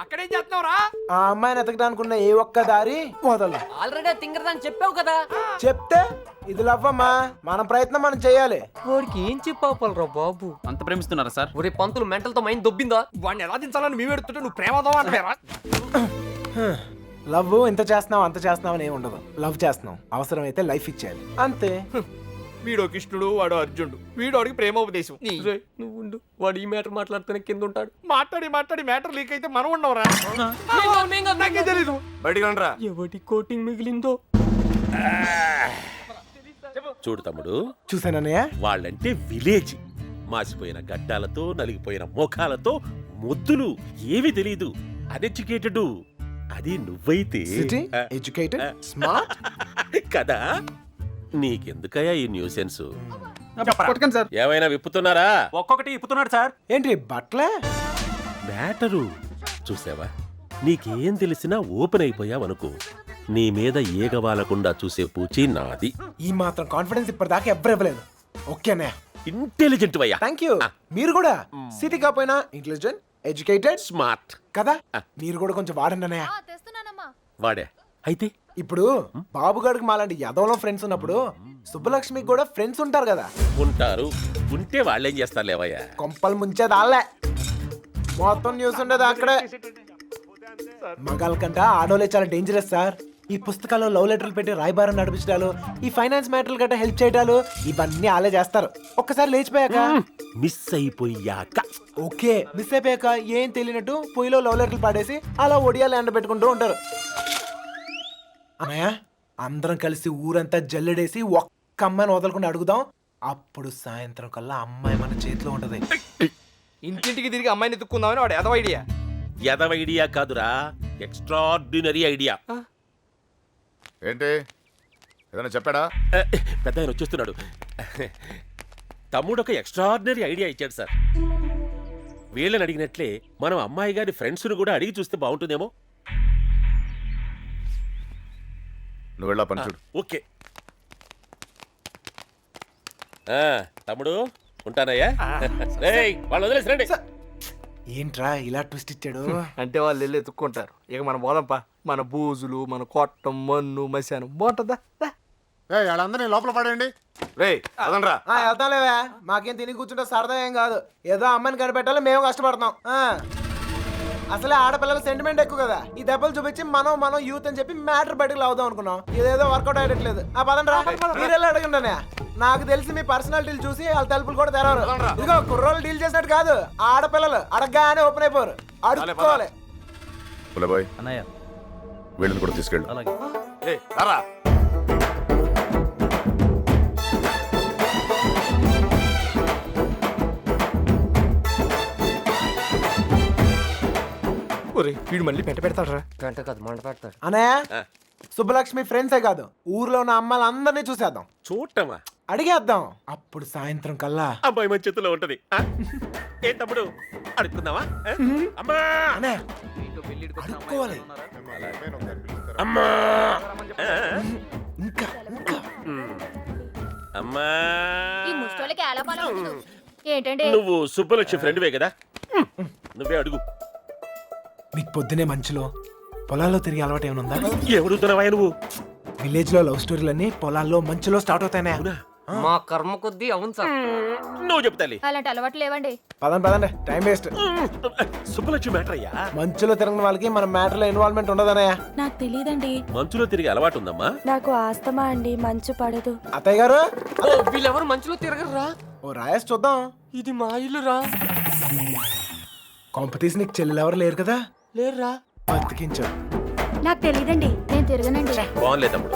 అక్కడేం చేస్తున్నావురా? ఆ అమ్మాయిని ఎతకడానుకున్న ఏ ఒక్క దారి వదల. ఆల్రెడీ తింగరదని చెప్పావు కదా. చెప్తే ఇది లవ్వమ్మా, మన ప్రయత్నం మనం చేయాలి. వాడికి ఏం చెప్పావురా బాబు? అంత ప్రేమిస్తున్నారా సార్? ఒరే పంతులు మెంటల్తో మైండ్ దొబ్బిందా? వాడిని ఎలా దించాలని మేము ఎడుతుంటే నువ్వు ప్రేమదో అంటారా? లవ్ ఇంత చేస్తున్నావు అంత చేస్తున్నావు అని ఏమి ఉండదు. లవ్ చేస్తున్నావు, అవసరమైతే లైఫ్ ఇచ్చేయాలి అంతే. వీడో కృష్ణుడు, వాడు అర్జునుడు, వీడోడికి ప్రేమోపదేశం. రేయ్, నువ్వు ఉండు. వాడు ఈ మ్యాటర్ మాట్లాడుతూనే కింద ఉంటాడు. మాట్లాడి మ్యాటర్ లీక్ అయితే మనం ఉండవురా. నాకే తెలీదు. బయటికి రండిరా. ఎవటి కోటింగ్ మిగిలిందో. చూడు తమ్ముడు, చూసానన్నయ్య, వాళ్ళంటే విలేజ్. మాసిపోయిన గడ్డాలతో నలిగిపోయిన మోకాలతో ముద్దులు, ఏవి తెలీదు. అన్ఎడ్యుకేటెడ్. అది నువ్వైతే సిటీ ఎడ్యుకేటెడ్ స్మార్ట్ కదా. నీకెందుకయ్యా ఈ న్యూసెన్స్? కొట్టకండి సార్. ఏమైనా విప్పుతున్నారా? ఒక్కొక్కటి ఇప్పుతున్నాడు సార్. ఏంటి బట్టలే? మ్యాటరు చూసావా? నీకేం తెలిసినా ఓపెన్ అయిపోయావనుకో, నీ మీద ఏగవాలకుండా చూసే పూచి నాది. ఈ మాత్రం కాన్ఫిడెన్స్ ఇప్పటిదాకా ఎవ్వరు ఇవ్వలేదు. ఓకేనే, ఇంటెలిజెంట్ వయ్యా. Thank you. మీరు కూడా సిటీ కాపోయినా ఇంటెలిజెంట్ ఎడ్యుకేటెడ్ స్మార్ట్ కదా. మీరు కూడా కొంచెం వాడండి అన్నయ్య. వాడే. అయితే ఇప్పుడు బాబుగాడికి మాలాంటి యదవలో ఫ్రెండ్స్ ఉన్నప్పుడు సుబ్బలక్ష్మికి కూడా ఫ్రెండ్స్ ఉంటారు కదా. ఉంటారు. ఉంటే వాళ్ళేం చేస్తారు లేవయ్యా? కొంపలు ముంచేది ఆళ్ళే. మొత్తం న్యూస్ ఉండేది అక్కడే. మగాళ్ళ కంట ఆడోలే చాలా డేంజరస్ సార్. ఈ పుస్తకాల్లో లవ్ లెటర్లు పెట్టి రాయబారం నడిపించడాలు, ఈ ఫైనాన్స్ మ్యాటర్లు గట్రా హెల్ప్ చేయడాలు, ఇవన్నీ ఆలే చేస్తారు. ఒక్కసారి లేచిపోయాక మిస్ అయిపోయాక. ఓకే, మిస్ అయిపోయాక ఏం తెలియనట్టు పొయ్యిలో లవ్ లెటర్లు పాడేసి అలా ఒడియాలు ఎండ పెట్టుకుంటూ ఉంటారు. అన్నయ్య, అందరం కలిసి ఊరంతా జల్లెడేసి ఒక్క అమ్మాయిని వదలకుండా అడుగుదాం. అప్పుడు సాయంత్రం కల్లా అమ్మాయి మన చేతిలో ఉంటది. ఇంటింటికి తిరిగి అమ్మాయిని ఎత్తుక్కుందామని వాడు ఎదవ ఐడియా. ఎదవ ఐడియా కాదురా, ఎక్స్ట్రాడినరీ ఐడియా. ఏంటి ఏదైనా చెప్పాడా? పెద్ద ఆయన వచ్చేస్తున్నాడు. తమ్ముడు ఒక ఎక్స్ట్రాడినరీ ఐడియా ఇచ్చాడు సార్. వీళ్ళని అడిగినట్లే మనం అమ్మాయి గారి ఫ్రెండ్స్ను కూడా అడిగి చూస్తే బాగుంటుందేమో. నువ్వు వెళ్ళా పని చూడు. ఓకే తమ్ముడు, ఉంటానయ్యా. రేయ్, వాళ్ళు వదిలేసి రండి. ఏంట్రా ఇలా ట్విస్ట్ ఇచ్చాడు? అంటే వాళ్ళు వెళ్ళి ఎత్తుక్కుంటారు. ఇక మనం పోదాంపా. మన బూజులు, మన కొట్టం, మన్ను, మశానం బాగుంటుందా? వాళ్ళందరినీ లోపల పడండి. రే అదనరా. వెళ్తాంలేవా, మాకేం తిని కూర్చుంటే సరదా ఏం కాదు. ఏదో అమ్మాయిని కనిపెట్టాలి, మేము కష్టపడతాం. అసలే ఆడపిల్లల సెంటిమెంట్ ఎక్కువ కదా. ఈ దెబ్బలు చూపించి మనం యూత్ అని చెప్పి మ్యాటర్ బయటకు లావుదాం అనుకున్నాం. ఇదేదో వర్కౌట్ అయ్యట్లేదు. పదండ్రా, మీరెళ్ళి అడగండి. నాకు తెలిసి మీ పర్సనాలిటీలు చూసి వాళ్ళ తలుపులు కూడా తెరవరు. ఇదిగో కుర్రోళ్ళు డీల్ చేసినట్టు కాదు, ఆడపిల్లలు అడగగానే ఓపెన్ అయిపోరు. అడుక్కోవాలి. పులబాయ్ అన్నయ్య వీళ్ళని కూడా తీసుకెళ్ళు. అలాగే. ఒరే, వీడు మళ్ళీ పెంట పెడతాడరా. గంట కాదు మంట పెడతాడు. అన్నయ్య, సుబ్బలక్ష్మి ఫ్రెండ్సే కాదు, ఊర్లో ఉన్న అమ్మాయిలందరినీ చూసేద్దాం. చూడటమా? అడిగేద్దాం. అప్పుడు సాయంత్రం కల్లా అమ్మాయి మన చేతిలో ఉంటది. ఏ తమ్ముడు, అడుగుతున్నావా? అమ్మా, అన్నయ్య, అడుక్కోవాలి. అమ్మా, ఇంకా ఇంకా అమ్మా. ఈ ముష్టోళ్ళకి ఎలా బలం ఉండదు. ఏంటండి? నువ్వు సుబ్బలక్ష్మి ఫ్రెండ్వే కదా, నువ్వే అడుగు. మీకు పొద్దునే మంచులో పొలాల్లో తిరిగి అలవాటు ఏమైనా ఉందా? ఎవడుతున్నావా నువ్వు? విలేజ్ లో లవ్ స్టోరీలన్నీ పొలాల్లో మంచులో స్టార్ట్ అవుతాయి. మా కర్మ కొద్దీ అవును సార్. నువ్వు చెప్తాలి. అలాంటి అలవాట్లు లేవండి. పదండి, టైం వేస్ట్. సుబ్బలక్ష్మి మ్యాటర్ అయ్యా. మంచులో తిరిగిన వాళ్ళకి మన మ్యాటర్ లో ఇన్వాల్వ్మెంట్ ఉండదన్నయ్య. నాకు తెలియదండి. మంచులో తిరిగి అలవాటు ఉందమ్మా. నాకు ఆస్తమా అండి, మంచు పడదు. అత్తయ్య గారు, వీళ్ళెవరు మంచులో తిరగరా? ఓ రాయేసి చూద్దాం. ఇది మా ఇల్లురా. కాంపిటీషన్ నీకు చెల్లెలు ఎవరు లేరు కదా? లేర్రా. బతికించు. నాకు తెలియదండి. నేను తిరగనండి. బాగుంది తమ్ముడు.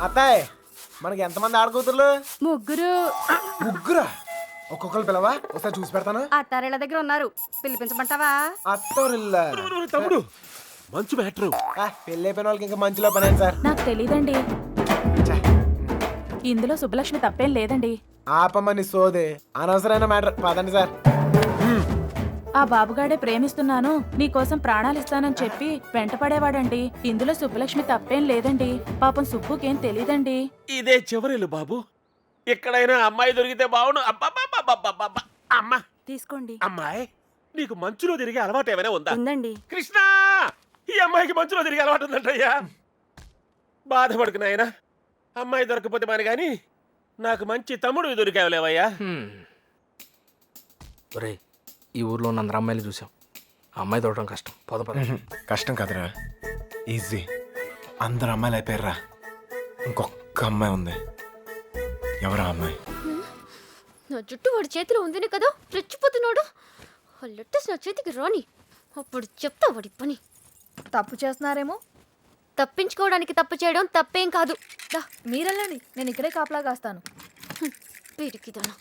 అత్తాయ్, మనకి ఎంతమంది ఆడకూతుర్లు? ముగ్గురు. ముగ్గురా? ఒక్కొక్కరు పిలవా, ఒకసారి చూసి పెడతాను. అత్తారిళ్ళ దగ్గర ఉన్నారు, పిలిపించమంటావా? అత్తోరిల్లా. తమ్ముడు, మంచు మ్యాటరు. పెళ్ళి అయిపోయిన వాళ్ళకి ఇంకా మంచులో పని సార్. నాకు తెలియదండి. ఇందులో సుబ్బలక్ష్మి తప్పేం లేదండి. ఆపమని సోదే, అనవసరమైన మ్యాటర్. పదండి సార్. ఆ బాబుగాడే ప్రేమిస్తున్నాను నీకోసం ప్రాణాలు ఇస్తానని చెప్పి వెంటపడేవాడండి. ఇందులో సుబ్బలక్ష్మి తప్పేం లేదండి. పాపం సుబ్బుకేం తెలీదండి. ఇదే చివరిలు బాబు. ఎక్కడైనా అమ్మాయి దొరికితే బావును. అబ్బబ్బబ్బబ్బబ్బబ్బ. అమ్మా తీసుకోండి. అమ్మాయి, నీకు మంచులో తిరిగే అలవాటు ఏమైనా ఉందా? ఉందండి. కృష్ణ, ఈ అమ్మాయికి మంచులో తిరిగే అలవాటు ఉందంటయ్యా. బాధపడుకు నాయనా, అమ్మాయి దొరకపోతే మాని గాని నాకు మంచి తమ్ముడు దొరికావులేవయ్యా. ఒరేయ్, ఈ ఊర్లో ఉన్న అందరు అమ్మాయిలు చూసాం. ఆ అమ్మాయి దొరకడం కష్టం. పద పద. కష్టం కదరా, ఈజీ. అందరు అమ్మాయిలు అయిపోయారా, ఇంకొక అమ్మాయి ఉంది. ఎవరా అమ్మాయి? నా జుట్టు వాడి చేతిలో ఉందని కదా రెచ్చిపోతున్నాడు. ఆ లెటర్స్ నా చేతికి రాని, అప్పుడు చెప్తా వాడి పని. తప్పు చేస్తున్నారేమో. తప్పించుకోవడానికి తప్పు చేయడం తప్పేం కాదు. మీరెళ్ళండి, నేను ఇక్కడే కాపలా కాస్తాను. పిరికిదానా.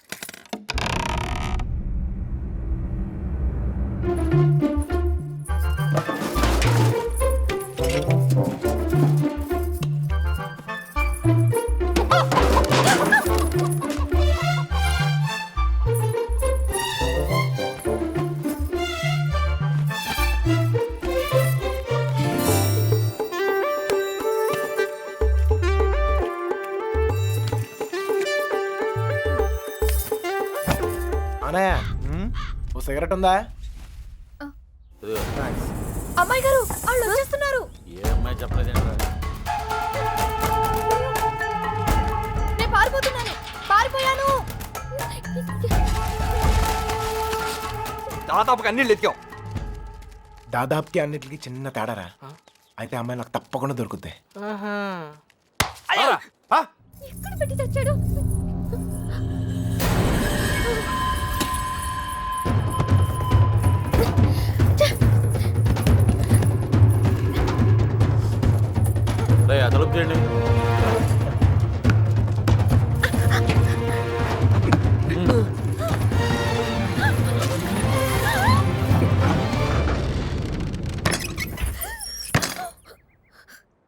అన్నయ్య, ఓ సిగరెట్ ఉందా? అమ్మాయి గారు వాళ్ళు వచ్చేస్తున్నారు. నేను పారిపోతున్నాను. పారిపోయాను. దాదాపుగా అన్ని ఎత్తాం. దాదాపుకి అన్నిటికి చిన్న తేడారా. అయితే అమ్మాయి నాకు తప్పకుండా దొరుకుద్ది. ఎక్కడ పెట్టి తెచ్చాడు? తలుపు చేయండి.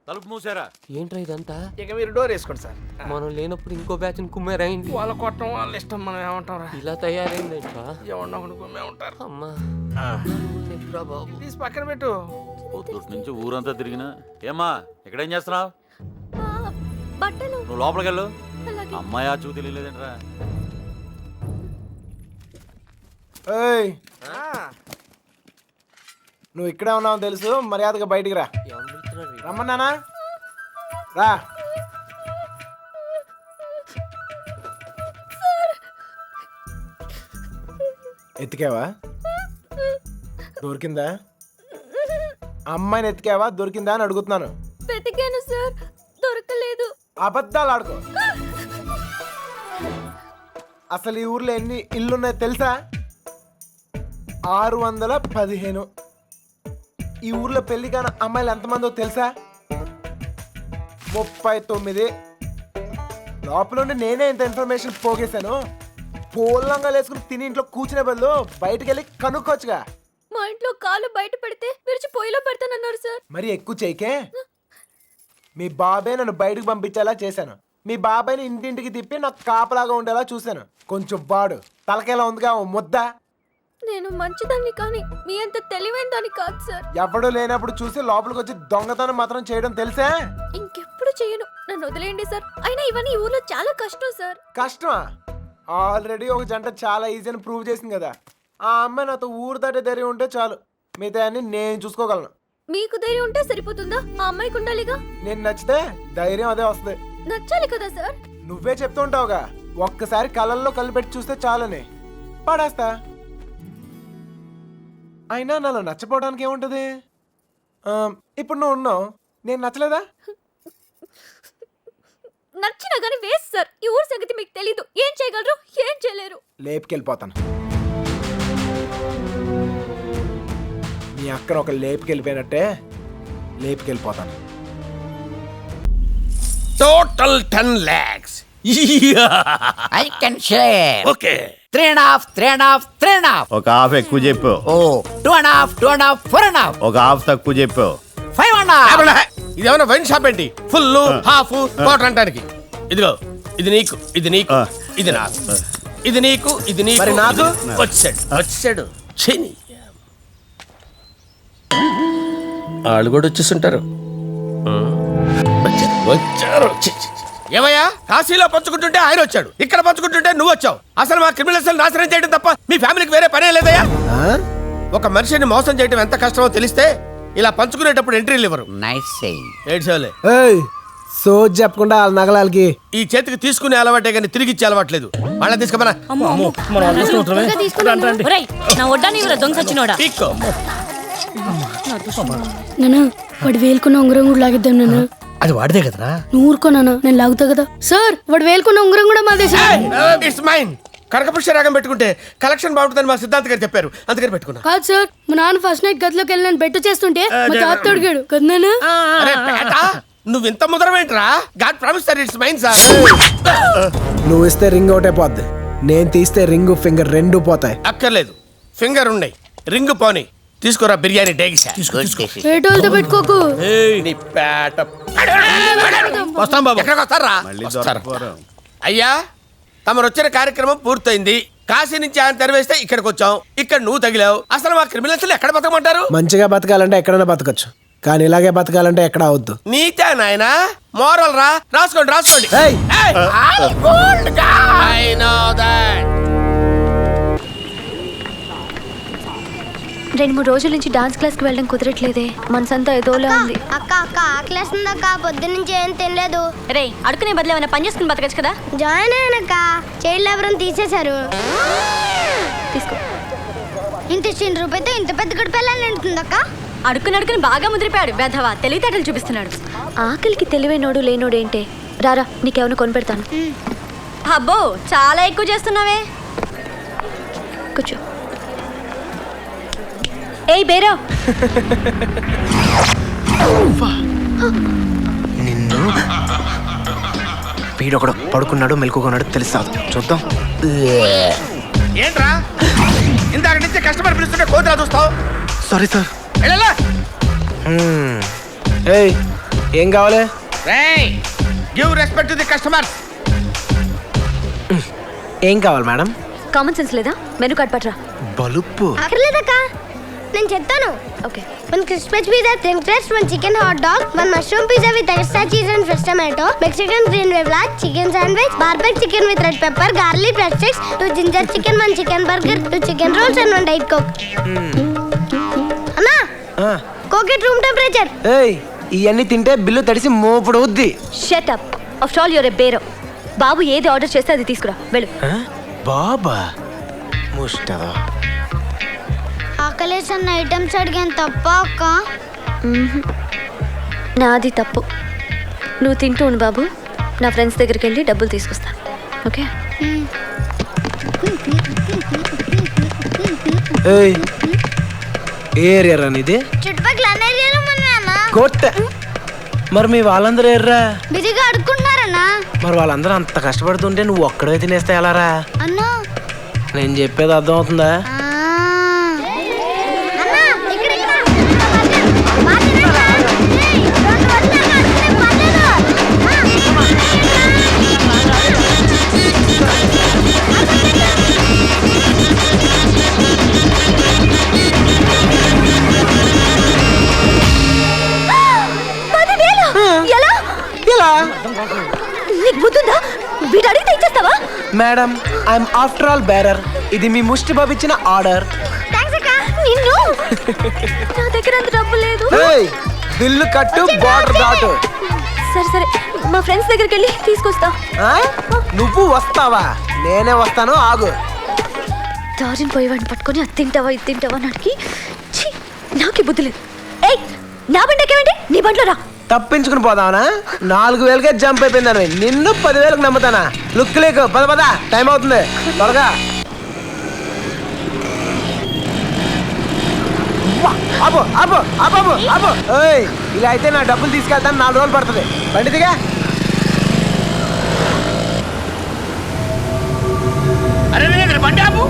తలుపు మూసారా? ఏంట్రా ఇదంతా? ఇక మీరు డోర్ వేసుకోండి సార్. మనం లేనప్పుడు ఇంకో బ్యాచ్ కుమ్మేరైంది. వాళ్ళ కొట్టడం వాళ్ళ ఇష్టం, మనం ఏమంటాం రా. ఇలా తయారైందేంట్రా? ఎవరినో ఒకటి కుమ్మే ఉంటారు. అమ్మా చెప్పురా బాబు. తీసి పక్కన పెట్టు. పొద్దుటి నుంచి ఊరంతా తిరిగినా. ఏమ్మా ఇక్కడేం చేస్తున్నావు? బట్టలు. నువ్వు లోపలికి వెళ్ళు. అలాగే. అమ్మాయి ఆ చూ తెలియలేదంట్రా. ఏయ్, నువ్వు ఇక్కడే ఉన్నావు తెలుసు, మర్యాదగా బయటికి రా. ఎవరు పిలుస్తున్నారు? రమ్మన్నానా? రా. ఎత్తికావా? దొరికిందా? అమ్మాయిని ఎత్తికావా? దొరికిందా అని అడుగుతున్నాను. వెతికాను సార్, దొరకలేదు. అబద్ధాలు ఆడుకో. అసలు ఈ ఊర్లో ఎన్ని ఇల్లున్నాయో తెలుసా? 615. ఈ ఊర్లో పెళ్లి కాని అమ్మాయిలు ఎంతమందో తెలుసా? 39. లోపల నేనే ఇంత ఇన్ఫర్మేషన్ పోగేశాను. పోలంగా వేసుకుని తిని ఇంట్లో కూర్చునే బదులు బయటకు వెళ్ళి కనుక్కోవచ్చుగా. మా ఇంట్లో కాలు బయట పెడితే విరిచి పొయ్యిలో పెడతానన్నారు సార్. మరి ఎక్కువ చేయకే. మీ బాబాయ్ నన్ను బయటకు పంపించేలా చేశాను. మీ బాబాయ్ని ఇంటింటికి తిప్పి నాకు కాపలాగా ఉండేలా చూశాను. కొంచెం వాడు తలకేలా ఉందిగా ఓ ముద్ద. నేను మంచిదాన్ని కానీ మీ అంత తెలివైన దాన్ని కాదు సార్. ఎవడూ లేనప్పుడు చూసి లోపలికి వచ్చి దొంగతనం మాత్రం చేయడం తెలుసా? ఇంకెప్పుడు చేయను, నన్ను వదిలేయండి సార్. అయినా ఇవన్నీ ఈ ఊర్లో చాలా కష్టం సార్. కష్టమా? ఆల్రెడీ ఒక జంట చాలా ఈజీ అని ప్రూవ్ చేసింది కదా. ఆ అమ్మాయి నాతో ఊరు దాటే ధైర్యం ఉంటే చాలు, మిగతా అన్ని నేను చూసుకోగలను. మీకు ధైర్యం ఉంటే సరిపోతుందా? ఆ అమ్మాయికి ఉండాలిగా. నేను నచ్చితే ధైర్యం అదే వస్తుంది. నచ్చాలి కదా సార్. నువ్వే చెప్తుంటావుగా, ఒక్కసారి కళ్ళల్లో కళ్ళు పెట్టి చూస్తే చాలని. పడేస్తా. అయినా నాలో నచ్చపోవడానికి ఏముంటది? ఇప్పుడు నువ్వు ఉన్నావు, నేను నచ్చలేదా? నచ్చినా గానీ వేస్ట్ సార్. ఈ ఊరు సంగతి మీకు తెలీదు. ఏం చేయగలరు, ఏం చేయలేరు. లేపుకెళ్ళిపోతాను. మీ అక్కను ఒక లేపుకెళ్ళిపోయినట్టే లేపుకెళ్ళిపోతాను. Total 10 lakhs. I can share. Okay. 3.5. ఒక హాఫ్ ఎక్కువ చెప్పు. ఓ 2.5. 4.5. ఒక హాఫ్ తక్కువ చెప్పు. 5.5. ఇదేమన్నా వైన్ షాప్ ఏంటి? ఫుల్, హాఫ్, క్వార్టర్ అంటానికి. ఇదిగో, ఇది నీకు, ఇది నీకు, ఇది నాకు, ఇది నీకు, ఇది నీకు. మరి నాకు? వచ్చాడు చెని. వాళ్ళు కూడా వచ్చేస్తుంటారు. వచ్చారు. ఏమయ్యా, కాశీలో పంచుకుంటుంటే ఆయన వచ్చాడు, ఇక్కడ పంచుకుంటుంటే నువ్వు వచ్చావు. అసలు మా క్రిమినల్స్ నాశనం చేయడం తప్ప మీ ఫ్యామిలీకి వేరే పనే లేదయ్యా. ఒక మనిషిని మోసం చేయడం ఎంత కష్టమో తెలిస్తే ఇలా పంచుకునేటప్పుడు ఎంట్రీలు ఇవ్వరు. Nice saying. ఏడ్చేవాలే. ఏయ్ సోజ్ చెప్పకుండా వాళ్ళ నగలాలకి ఈ చేతికి తీసుకునే అలవాటే కానీ తిరిగి ఇచ్చే అలవాట్లేదు. వాళ్ళని తీసుకోమన్నా. నా ఒడ్డాని దొంగ సచ్చినోడా. పీక్కో. నాన్న వాడు వేలుకున్న ఉంగరం కూడా లాగిద్దాం నాన్న. అది వాడిదే కదరా. నువ్వు ఊరుకో నాన్న, నేను లాగుతా కదా. సార్ వాడు వేలుకున్న ఉంగరం కూడా మాదే సార్. It's mine. కనకపుష్య రాగం పెట్టుకుంటే కలెక్షన్ బాగుంటుందని మా సిద్ధాంత్ గారు చెప్పారు, అందుకని పెట్టుకున్నా. కాదు సార్, మా నాన్న ఫస్ట్ నైట్ గదిలోకి వెళ్ళి నన్ను బెట్టు చేస్తుంటే మా తాత అడిగాడు కదా నాన్న. అరే బేటా, నువ్వు ఇంత ముదరమేంట్రా? God promise that it's mine sir. నువ్వు ఇస్తే రింగ్ ఒకటే పోద్ది, నేను తీస్తే రింగ్ ఫింగర్ రెండు పోతాయి. అక్కర్లేదు, ఫింగర్ ఉన్నాయి, రింగ్ పోని. తీసుకోరా బిర్యానీ డేగిసా. పేటోళ్ళతో పెట్టుకోకు. నీ పేట. వస్తాం బాబు. ఎక్కడికి వస్తారా? అయ్యా, తమరు వచ్చిన కార్యక్రమం పూర్తయింది. కాశీ నుంచి ఆయన తెరవేస్తే ఇక్కడికి వచ్చాం. ఇక్కడ నువ్వు తగిలావు. అసలు మా క్రిమినల్స్ ఎక్కడ బతకమంటారు? మంచిగా బతకాలంటే ఎక్కడైనా బతకచ్చు, కానీ ఇలాగే బతకాలంటే ఎక్కడ అవద్దు. నీతే నాయనా, మోరల్ రా. రాసుకోండి రాసుకోండి. ఏయ్! I know that. 2-3 రోజుల నుంచి డాన్స్ క్లాస్ కి వెళ్ళడం కుదరట్లేదే, మనసంతా ఏదోలా ఉంది. అక్క అక్క ఆకలేస్ ఉందక్క, పొద్దు నుంచి ఏం తినలేదు. రే అడుకునే బదులు ఏమైనా పని చేసుకుని బతకచ్చు కదా. జాయిన్ అయ్యానక్క, చైల్డ్ లేబర్ తీసేశారు. తీసుకో. ఇంత చిన్న రూపాయితో ఇంత పెద్ద గడిపి వెళ్ళాలని ఉంటుందక్క. అడుక్కుని బాగా ముదిరిపోయాడు బెధవా, తెలివితేటలు చూపిస్తున్నాడు. ఆకలికి తెలివైనోడు లేనోడు ఏంటే. రారా నీకేమైనా కొనిపెడతాను. అబ్బో చాలా ఎక్కువ చేస్తున్నావే. కూర్చో. ఏయ్ బేరా, నిన్ను వీడొకడు పడుకున్నాడు మెలుకున్నాడు తెలుసా, చూద్దాం. ఏంట్రా ఇందాక నుంచి కస్టమర్ పిలుస్తుంటే కోతులా చూస్తావు? Sorry sir. వెళ్ళలా. ఏయ్ ఏం కావాలి? రేయ్, give respect to the customers. ఏం కావాలి మేడం? కామన్ సెన్స్ లేదా? మెనూ కార్డ్ పట్రా. బలుపు అక్కర్లేదక్క, నేను చెప్తాను. Okay. 1 crispy pizza, thin crust, 1 chicken hot dog, 1 mushroom pizza with extra cheese and fresh tomato, Mexican green wave large, chicken sandwich, barbecue chicken with red pepper, garlic bread sticks, 2 ginger chicken, 1 chicken burger, 2 chicken rolls and 1 diet coke. అన్నా coke at room temperature. ఏయ్ ఇవన్నీ తింటే bill తడిసి మోపుడు అవుద్ది. Shut up. After all you're a bearer. బాబు ఏది order చేస్తే అది తీసుకురా, వెళ్ళు. బాబా ముష్టదా. ఆకలేస్ అన్న ఐటమ్స్ అడిగాను తప్ప అక్క. నాది తప్పు. నువ్వు తింటూ ఉండు బాబు, నా ఫ్రెండ్స్ దగ్గరికి వెళ్ళి డబ్బులు తీసుకొస్తాను. ఓకే. ఏయ్ ఏ ఏరియా రానిది? చుట్టుపక్కల అన్ని ఏరియాలో ఉన్నాయన్నా. కొట్ట. మరి మీ వాళ్ళందరూ ఎర్రా బిజీగా అడుక్కుంటున్నారన్నా. మరి వాళ్ళందరూ అంత కష్టపడుతుంటే నువ్వు ఒక్కడే తినేస్తే ఎలారా? అన్నా నేను చెప్పేది అర్థం అవుతుందా? Madam I'm after all bearer. ఇది మీ ముష్టి బాబు ఇచ్చిన ఆర్డర్. నిన్ను నా దగ్గర అంత డబ్బు లేదు. బిల్లు కట్టు, బార్డర్ దాటు. సరే సరే, మా ఫ్రెండ్స్ దగ్గరికి వెళ్ళి తీసుకొస్తా. నువ్వు వస్తావా? నేనే వస్తాను, ఆగు. దారిని పోయేవాడిని పట్టుకొని అది తింటావా ఇది తింటావా నాకి నాకే బుద్ధి లేదు. ఏయ్ నా బండికేమండి, నీ బండిలో రా. తప్పించుకుని పోదావనా? 4000కే జంప్ అయిపోయిందని నిన్ను 10,000కి నమ్ముతానా? లుక్ లేకు, పద పద, టైం అవుతుంది త్వరగా. అబ్బో అబ్బో అబ్బో అబ్బో. ఏయ్ ఇలా అయితే నా డబ్బులు తీసుకెళ్తాను, 4 రోజులు పడుతుంది. బండి దిగా. అరే బండి ఆపు.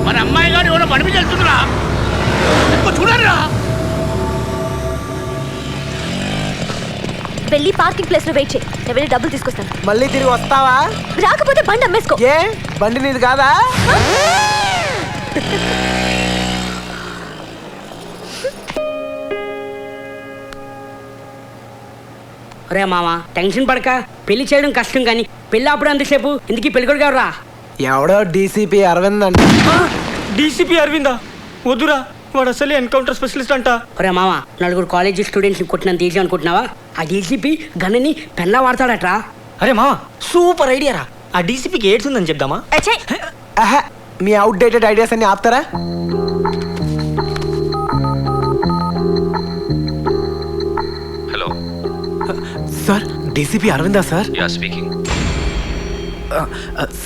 మన అమ్మాయి గారు ఎవరో బండి మీద వెళ్తుందిరా, చూడరా. వెళ్ళి పార్కింగ్ ప్లేస్ లో వెయిట్ చేయి, నేను వెళ్ళి డబ్బులు తీసుకొస్తాను. మళ్ళీ తిరిగి వస్తావా? రాకపోతే బండి అమ్మేసుకో. ఏ బండి నీది కాదా? ఒరే మామ టెన్షన్ పడక పెళ్లి చేయడం కష్టం కానీ పెళ్ళి అప్పుడు అంతసేపు ఎందుకు పెళ్ళికొడుకు ఎవరా? ఎవడో డీసీపీ అరవింద్ అంట. డీసీపీ అరవిందా? వద్దురా, వాడు అసలు ఎన్కౌంటర్ స్పెషలిస్ట్ అంట. ఒరే మామ నలుగురు కాలేజీ స్టూడెంట్స్ని కొట్టినంత ఈజీ అనుకుంటున్నావా? ఆ డీసీపీ గన్నని పెన్నా వాడతాడట్రా. అరే మామ సూపర్ ఐడియా రా. ఆ డీసీపీకి ఎయిడ్స్ ఉందని చెప్దామా? ఆహా, మీ అవుట్డేటెడ్ ఐడియాస్ అన్ని ఆపుతారా? హలో సార్ డీసీపీ అరవిందా సార్? Yeah speaking.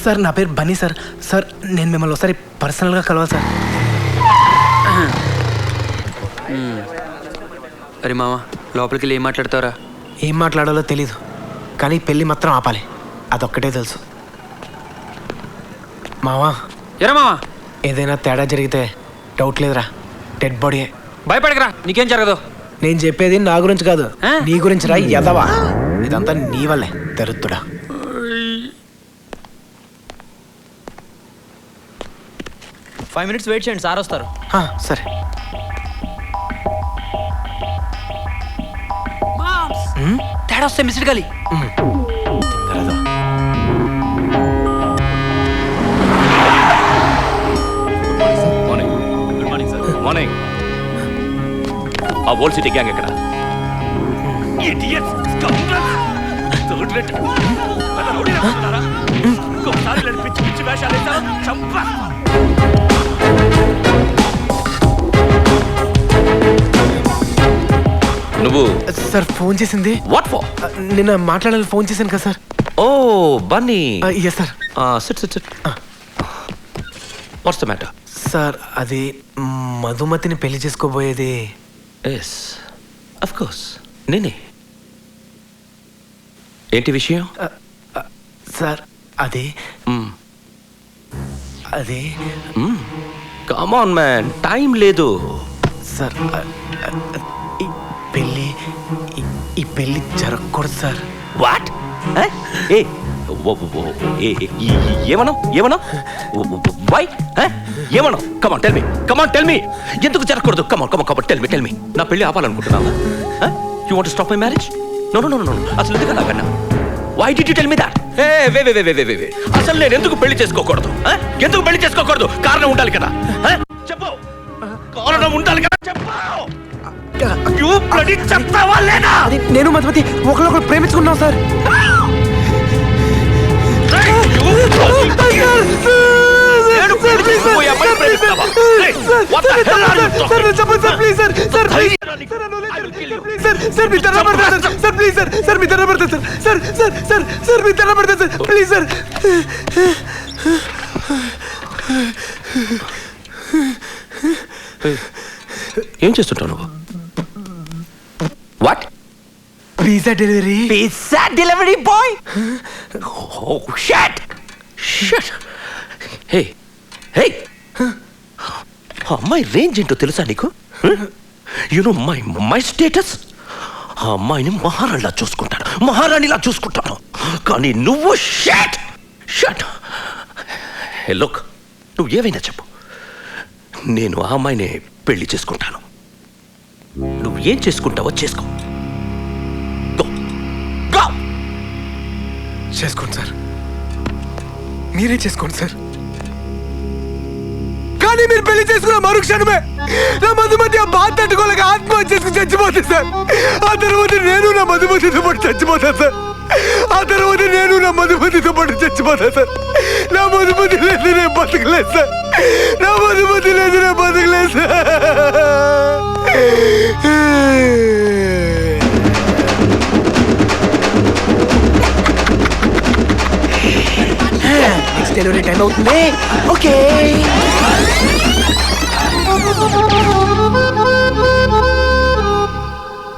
సార్ నా పేరు బన్నీ సార్. సార్ నేను మిమ్మల్ని ఒకసారి పర్సనల్గా కలవాలి సార్. అరే మామ లోపలికి వెళ్ళి ఏం మాట్లాడతారా? ఏం మాట్లాడాలో తెలీదు, కానీ పెళ్ళి మాత్రం ఆపాలి, అదొక్కటే తెలుసు. మావా ఎరా మామ, ఏదైనా తేడా జరిగితే డౌట్ లేదురా, డెడ్ బాడీ. భయపడకరా, నీకేం జరగదు. నేను చెప్పేది నా గురించి కాదు, నీ గురించి రా ఎదవా. ఇదంతా నీ వల్లే దరిద్రుడా. ఫైవ్ మినిట్స్ వెయిట్ చేయండి, సార్ వస్తారు. సరే. తేడా వస్తే మిస్డ్ గాలి. Good morning sir. మార్నింగ్. ఆ ఓల్డ్ సిటీ గ్యాంగ్ ఎక్కడ? నువ్వు సార్ ఫోన్ చేసింది. What for? నిన్న మాట్లాడాలని ఫోన్ చేశాను కదా సార్. ఓ Bunny. Yes sir. Sit sit sit. What's the matter? Sir అది మధుమతిని పెళ్లి చేసుకోబోయేది. ఎస్ ఆఫ్ కోర్స్ నేనే. ఏంటి విషయం? సార్ అది అది కమ్ ఆన్ మ్యాన్, టైం లేదు. సార్ ఈ పెళ్లి జరగకూడదు సార్. వాట్? ఏమన్నా ఏమన్నా వై ఏమన్నా? Come on tell me, come on tell me. ఎందుకు జరగకూడదు? Come on come on come on tell me, tell me. నా పెళ్లి ఆపాలనుకుంటున్నావా? You want to stop my marriage? No no no no. అసలు ఎందుకు అలాగన్నా? Why did you tell me that? వే అసలు నేను ఎందుకు పెళ్లి చేసుకోకూడదు? ఎందుకు పెళ్లి చేసుకోకూడదు? కారణం ఉండాలి కదా. చెప్పు, కారణం ఉండాలి కదా, చెప్పు. చెప్తావా లేదా? నేను మధుమతి ఒకరికొకరు ప్రేమించుకున్నాం సార్. ఏం చేస్తుంటావు నువ్వు? What? Pizza delivery. Pizza delivery boy? Oh shut shut. Hey hey, ఆ అమ్మాయి రేంజ్ ఏంటో తెలుసా నీకు? You know my status. ఆ అమ్మాయిని మహారాణిలా చూసుకుంటాను, మహారాణిలా చూసుకుంటాను. కానీ నువ్వు షట్ షట్. హే లుక్, నువ్వు ఏవైనా చెప్పు, నేను ఆ అమ్మాయిని పెళ్లి చేసుకుంటాను. నువ్వు ఏం చేసుకుంటావో చేసుకో. చేసుకోండి సార్, మీరే చేసుకోండి సార్. కానీ మీరు పెళ్లి చేసుకున్న మరుక్షణమే నా మధుమతి ఆ బాధ తట్టుకోలేక ఆత్మహత్య చేసుకుని చచ్చిపోతుంది సార్. ఆ తర్వాత నేను నా మధుమతితో పాటు చచ్చిపోతాను సార్. ఆ తర్వాత నేను నా మధుమతితో పాటు చచ్చిపోతాను సార్. నా మధుమతి లేదు నేను బతకలేదు సార్. నా మధుమతి లేదు నేను బతకలేదు సార్. నెక్స్ట్ డెలివరీ టైం అవుతుంది. ఓకే.